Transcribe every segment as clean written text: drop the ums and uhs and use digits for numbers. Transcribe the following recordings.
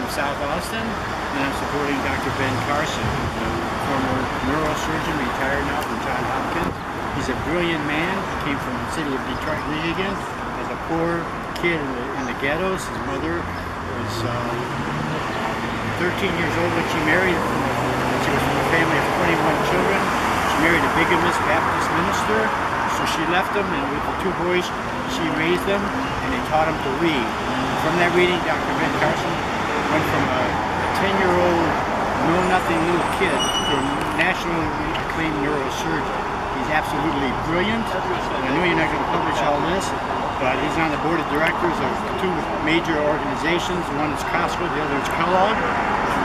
from South Austin, and I'm supporting Dr. Ben Carson, who's a former neurosurgeon, retired now from Johns Hopkins. He's a brilliant man. He came from the city of Detroit, Michigan, as a poor kid in the ghettos. His mother was 13 years old when she married. She was from a family of 21 children. She married a bigamous Baptist minister, so she left them, and with the two boys, she raised them, and they taught them to read. From that reading, Dr. Ben Carson went from a 10-year-old, know-nothing little kid to a nationally acclaimed neurosurgeon. He's absolutely brilliant. I know you're not going to publish all this, but he's on the board of directors of two major organizations. One is Costco, the other is Kellogg.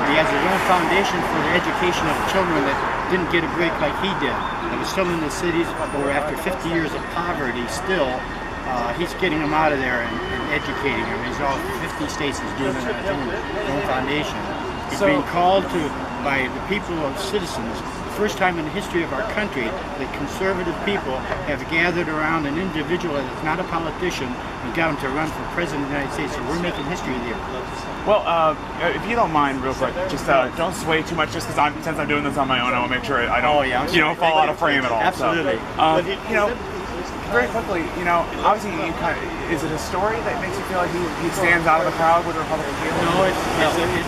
He has his own foundation for the education of children that didn't get a break like he did. That was still in the cities, or after 50 years of poverty, still, he's getting them out of there and educating them. He's all 50 states is doing it at his own foundation. He's being called to by the people of citizens. The first time in the history of our country that conservative people have gathered around an individual that's not a politician and got him to run for president of the United States. So we're making history there. Well, if you don't mind, real quick, just don't sway too much. Just because since I'm doing this on my own, I want to make sure I don't, fall out of frame at all. Absolutely. So, very quickly, obviously, is it a story that makes you feel like he stands out of the crowd with Republican people? No, it's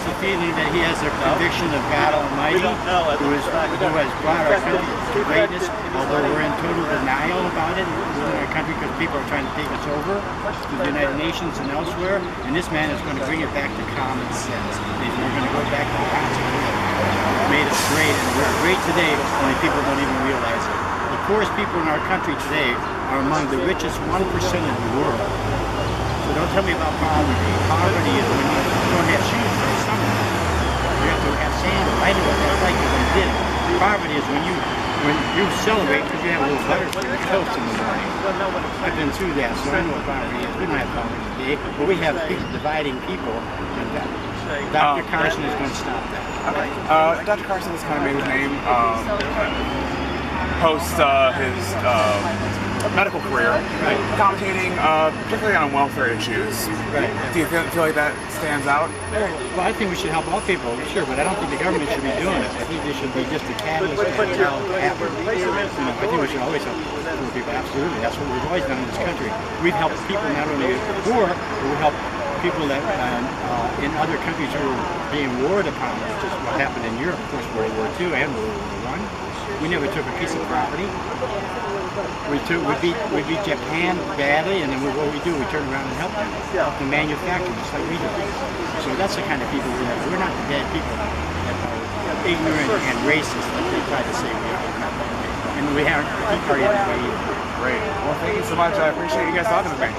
a feeling that he has a conviction of God Almighty, who has brought our country to greatness, although we're in total denial about it within our country because people are trying to take us over to the United Nations and elsewhere, and this man is going to bring it back to common sense. We're going to go back to the Constitution. It's made us great, and we're great today, only people don't even realize it. The poorest people in our country today are among the richest 1% in the world. So don't tell me about poverty. Poverty is when you don't have shoes for the summer. You have to have sandals. I know what that's like because I did it. Poverty is when you celebrate because you have a little butter for your toast in the morning. I've been through that, so I know what poverty is. We don't have poverty today, but we have people dividing people, and Dr. Carson is going to stop that. Okay. Dr. Carson has kind of made his name post his medical career, commentating particularly on welfare issues. Right. Do you feel like that stands out? Well, I think we should help all people, sure, but I don't think the government should be doing it. I think they should be just a catalyst to help happen. I think we should always help poor people. Absolutely, that's what we've always done in this country. We've helped people not only poor, but we help people that in other countries who are being warred upon, which is what happened in Europe, of course, World War II and World War I. We never took a piece of property. We beat Japan badly, and then what we do, we turn around and help them manufacture just like we do. So that's the kind of people we have. We're not the bad people that are ignorant and racist like they try to say we are. And we haven't the Tea Party that way either. Great. Well, thank you so much. I appreciate you guys talking to me.